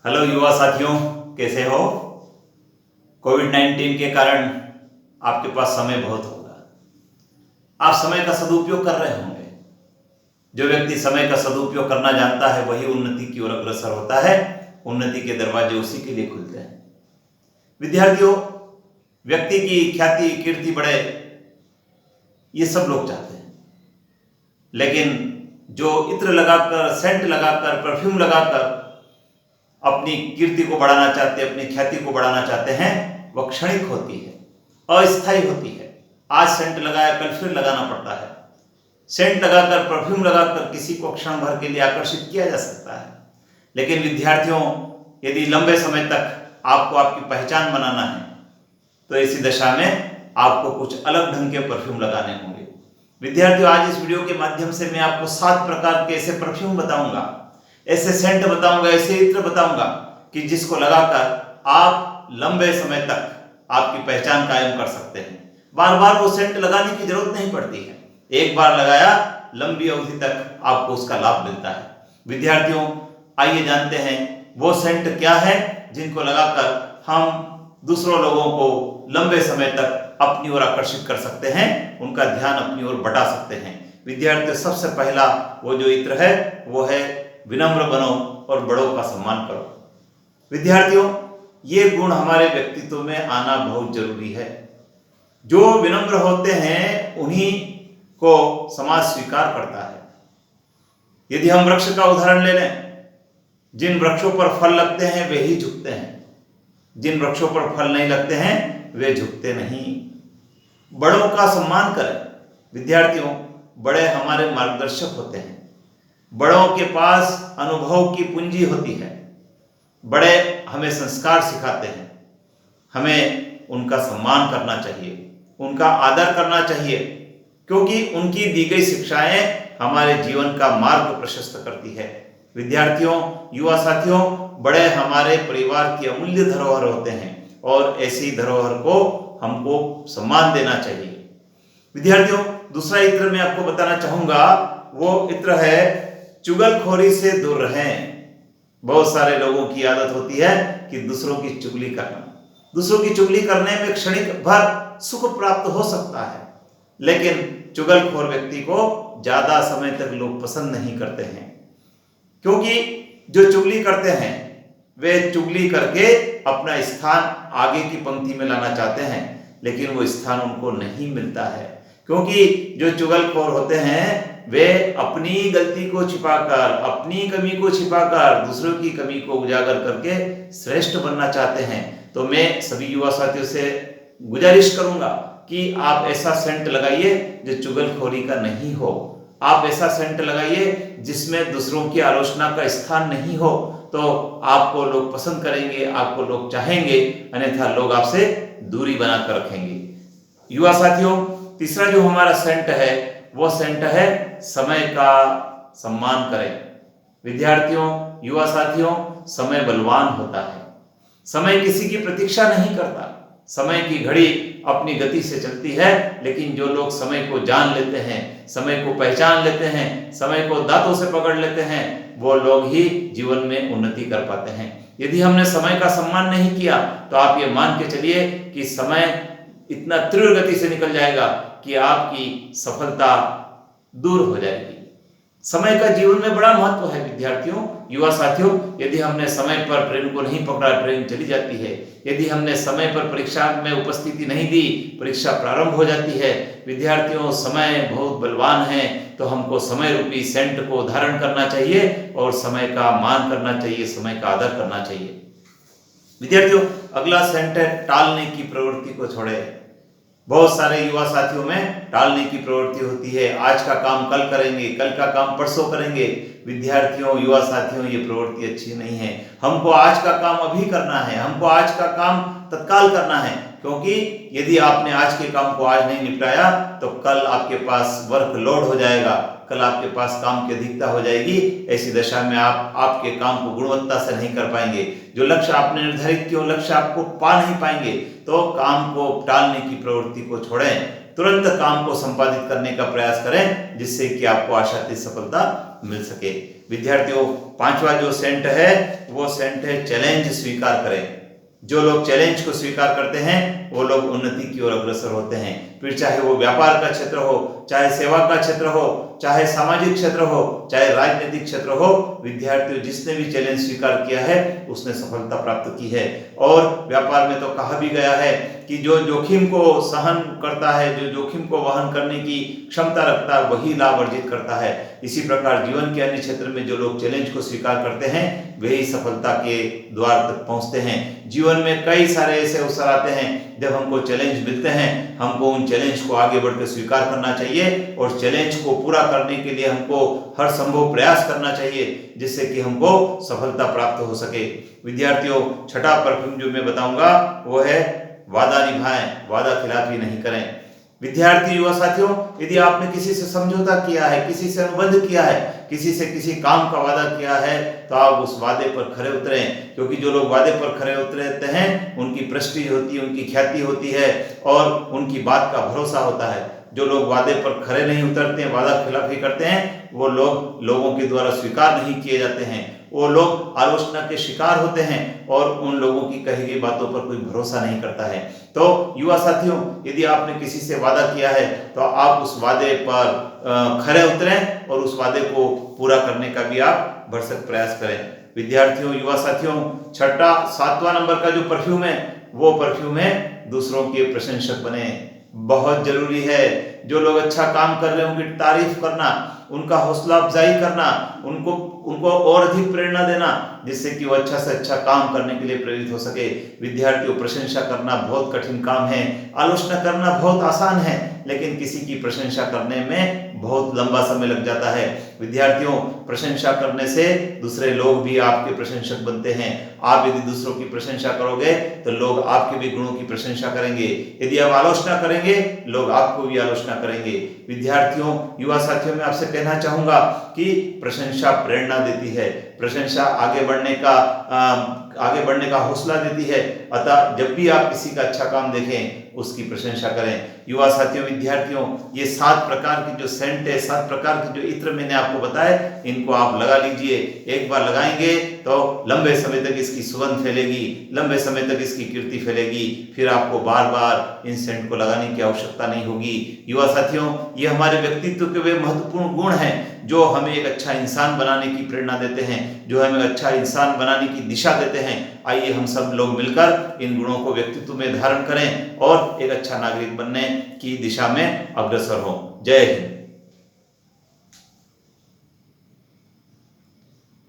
Hello युवा साथियों, कैसे हो। कोविड-19 के कारण आपके पास समय बहुत होगा। आप समय का सदुपयोग कर रहे होंगे। जो व्यक्ति समय का सदुपयोग करना जानता है वही उन्नति की ओर अग्रसर होता है। उन्नति के दरवाजे उसी के लिए खुलते हैं। विद्यार्थियों, व्यक्ति की ख्याति कीर्ति बढ़े, ये सब लोग चाहते हैं। लेकिन जो इत्र लगाकर, सेंट लगाकर, परफ्यूम लगाकर अपनी कीर्ति को बढ़ाना चाहते हैं, अपनी ख्याति को बढ़ाना चाहते हैं, वह क्षणिक होती है, अस्थायी होती है। आज सेंट लगाया, कल फिर लगाना पड़ता है। सेंट लगाकर, परफ्यूम लगाकर किसी को क्षण भर के लिए आकर्षित किया जा सकता है। लेकिन विद्यार्थियों, यदि लंबे समय तक आपको आपकी पहचान बनाना है तो ऐसी दशा में आपको कुछ अलग ढंग के परफ्यूम लगाने होंगे। विद्यार्थियों, आज इस वीडियो के माध्यम से मैं आपको 7 प्रकार के ऐसे परफ्यूम बताऊंगा, ऐसे सेंट बताऊंगा, ऐसे इत्र बताऊंगा कि जिसको लगाकर आप लंबे समय तक आपकी पहचान कायम कर सकते हैं। बार बार वो सेंट लगाने की जरूरत नहीं पड़ती है। एक बार लगाया, लंबी अवधि तक आपको उसका लाभ मिलता है। विद्यार्थियों, आइए जानते हैं वो सेंट क्या है जिनको लगाकर हम दूसरों लोगों को लंबे समय तक अपनी ओर आकर्षित कर सकते हैं, उनका ध्यान अपनी ओर बटा सकते हैं। विद्यार्थियों, सबसे पहला वो जो इत्र है वो है विनम्र बनो और बड़ों का सम्मान करो। विद्यार्थियों, ये गुण हमारे व्यक्तित्व में आना बहुत जरूरी है। जो विनम्र होते हैं उन्हीं को समाज स्वीकार करता है। यदि हम वृक्ष का उदाहरण ले लें, जिन वृक्षों पर फल लगते हैं वे ही झुकते हैं, जिन वृक्षों पर फल नहीं लगते हैं वे झुकते नहीं। बड़ों का सम्मान करें। विद्यार्थियों, बड़े हमारे मार्गदर्शक होते हैं। बड़ों के पास अनुभव की पूंजी होती है। बड़े हमें संस्कार सिखाते हैं। हमें उनका सम्मान करना चाहिए, उनका आदर करना चाहिए, क्योंकि उनकी दी गई शिक्षाएं हमारे जीवन का मार्ग प्रशस्त करती है। विद्यार्थियों, युवा साथियों, बड़े हमारे परिवार की अमूल्य धरोहर होते हैं और ऐसी धरोहर को हमको सम्मान देना चाहिए। विद्यार्थियों, दूसरा इत्र मैं आपको बताना चाहूंगा, वो इत्र है चुगलखोरी से दूर रहें। बहुत सारे लोगों की आदत होती है कि दूसरों की चुगली करना। दूसरों की चुगली करने में क्षणिक भर सुख प्राप्त हो सकता है, लेकिन चुगलखोर व्यक्ति को ज्यादा समय तक लोग पसंद नहीं करते हैं, क्योंकि जो चुगली करते हैं वे चुगली करके अपना स्थान आगे की पंक्ति में लाना चाहते हैं, लेकिन वो स्थान उनको नहीं मिलता है। क्योंकि जो चुगलखोर होते हैं वे अपनी गलती को छिपाकर, अपनी कमी को छिपाकर दूसरों की कमी को उजागर करके श्रेष्ठ बनना चाहते हैं। तो मैं सभी युवा साथियों से गुजारिश करूंगा कि आप ऐसा सेंट लगाइए जो चुगलखोरी का नहीं हो। आप ऐसा सेंट लगाइए जिसमें दूसरों की आलोचना का स्थान नहीं हो, तो आपको लोग पसंद करेंगे, आपको लोग चाहेंगे, अन्यथा लोग आपसे दूरी बनाकर रखेंगे। युवा साथियों, तीसरा जो हमारा सेंट है वो सेंट है समय का सम्मान करें। विद्यार्थियों, युवा साथियों, समय बलवान होता है। समय किसी की प्रतीक्षा नहीं करता। समय की घड़ी अपनी गति से चलती है, लेकिन जो लोग समय को जान लेते हैं, समय को पहचान लेते हैं, समय को दांतों से पकड़ लेते हैं, वो लोग ही जीवन में उन्नति कर पाते हैं। यदि हमने समय का सम्मान नहीं किया तो आप ये मान के चलिए कि समय इतना तीव्र गति से निकल जाएगा कि आपकी सफलता दूर हो जाएगी। समय का जीवन में बड़ा महत्व है। विद्यार्थियों, युवा साथियों, यदि हमने समय पर ट्रेन को नहीं पकड़ा, ट्रेन चली जाती है। यदि हमने समय पर परीक्षा में उपस्थिति नहीं दी, परीक्षा प्रारंभ हो जाती है। विद्यार्थियों, समय बहुत बलवान है, तो हमको समय रूपी सेंट को धारण करना चाहिए और समय का मान करना चाहिए, समय का आदर करना चाहिए। विद्यार्थियों, अगला सेंट है टालने की प्रवृत्ति को छोड़े। बहुत सारे युवा साथियों में टालने की प्रवृत्ति होती है। आज का काम कल करेंगे, कल का काम परसों करेंगे। विद्यार्थियों, युवा साथियों, ये प्रवृत्ति अच्छी नहीं है। हमको आज का काम अभी करना है, हमको आज का काम तत्काल करना है, क्योंकि यदि आपने आज के काम को आज नहीं निपटाया तो कल आपके पास वर्कलोड हो जाएगा, कल आपके पास काम की अधिकता हो जाएगी। ऐसी दशा में आप आपके काम को गुणवत्ता से नहीं कर पाएंगे। जो लक्ष्य आपने निर्धारित किया, लक्ष्य आपको पा नहीं पाएंगे। तो काम को टालने की प्रवृत्ति को छोड़ें, तुरंत काम को संपादित करने का प्रयास करें, जिससे कि आपको आशातीत सफलता मिल सके। विद्यार्थियों, पांचवा जो सेंट है वो सेंट है चैलेंज स्वीकार करें। जो लोग चैलेंज को स्वीकार करते हैं वो लोग उन्नति की ओर अग्रसर होते हैं। फिर चाहे वो व्यापार का क्षेत्र हो, चाहे सेवा का क्षेत्र हो, चाहे सामाजिक क्षेत्र हो, चाहे राजनीतिक क्षेत्र हो, विद्यार्थियों जिसने भी चैलेंज स्वीकार किया है उसने सफलता प्राप्त की है। और व्यापार में तो कहा भी गया है कि जो जोखिम को सहन करता है, जो जोखिम को वहन करने की क्षमता रखता है, वही लाभ अर्जित करता है। इसी प्रकार जीवन के अन्य क्षेत्र में जो लोग चैलेंज को स्वीकार करते हैं वही सफलता के द्वार तक पहुंचते हैं। जीवन में कई सारे ऐसे अवसर आते हैं जब हमको चैलेंज मिलते हैं, हमको उन चैलेंज को आगे बढ़कर स्वीकार करना चाहिए और चैलेंज को पूरा करने के लिए हमको हर संभव प्रयास करना चाहिए जिससे कि हमको सफलता प्राप्त हो सके। विद्यार्थियों, छठा परफ्यूम जो मैं बताऊंगा वो है वादा निभाएं, वादा खिलाफी नहीं करें। विद्यार्थी युवा साथियों, यदि आपने किसी से समझौता किया है, किसी से अनुबंध किया है, किसी से किसी काम का वादा किया है, तो आप उस वादे पर खरे उतरें, क्योंकि जो लोग वादे पर खरे उतरते हैं उनकी प्रेस्टीज होती है, उनकी ख्याति होती है और उनकी बात का भरोसा होता है। जो लोग वादे पर खरे नहीं उतरते हैं, वादा खिलाफी करते हैं, वो लोग लोगों के द्वारा स्वीकार नहीं किए जाते हैं, वो लोग आलोचना के शिकार होते हैं और उन लोगों की कही गई बातों पर कोई भरोसा नहीं करता है। तो युवा साथियों, यदि आपने किसी से वादा किया है तो आप उस वादे पर खरे उतरें और उस वादे को पूरा करने का भी आप भरसक प्रयास करें। विद्यार्थियों, युवा साथियों, छठा 7वां नंबर का जो परफ्यूम है वो परफ्यूम है दूसरों के प्रशंसक बने। बहुत जरूरी है जो लोग अच्छा काम कर रहे हैं उनकी तारीफ करना, उनका हौसला अफजाई करना, उनको और अधिक प्रेरणा देना जिससे कि वो अच्छा से अच्छा काम करने के लिए प्रेरित हो सके। विद्यार्थियों, प्रशंसा करना बहुत कठिन काम है, आलोचना करना बहुत आसान है, लेकिन किसी की प्रशंसा करने में बहुत लंबा समय लग जाता है। विद्यार्थियों, प्रशंसा करने से दूसरे लोग भी आपके प्रशंसक बनते हैं। आप यदि दूसरों की प्रशंसा करोगे तो लोग आपके भी गुणों की प्रशंसा करेंगे, यदि आप आलोचना करेंगे लोग आपको भी आलोचना करेंगे। विद्यार्थियों, युवा साथियों, मैं आपसे कहना चाहूंगा कि प्रशंसा प्रेरणा देती है, प्रशंसा आगे बढ़ने का हौसला देती है। अतः जब भी आप किसी का अच्छा काम देखें उसकी प्रशंसा करें। युवा साथियों, विद्यार्थियों, ये 7 प्रकार की जो सेंट है, 7 प्रकार के जो इत्र मैंने आपको बताए, इनको आप लगा लीजिए। एक बार लगाएंगे तो लंबे समय तक इसकी सुगंध फैलेगी, लंबे समय तक इसकी कीर्ति फैलेगी, फिर आपको बार बार इन सेंट को लगाने की आवश्यकता नहीं होगी। युवा साथियों, ये हमारे व्यक्तित्व के वे महत्वपूर्ण गुण हैं जो हमें एक अच्छा इंसान बनाने की प्रेरणा देते हैं, जो हमें अच्छा इंसान बनाने की दिशा देते हैं। आइए हम सब लोग मिलकर इन गुणों को व्यक्तित्व में धारण करें और एक अच्छा नागरिक बनने की दिशा में अग्रसर हों। जय हिंद।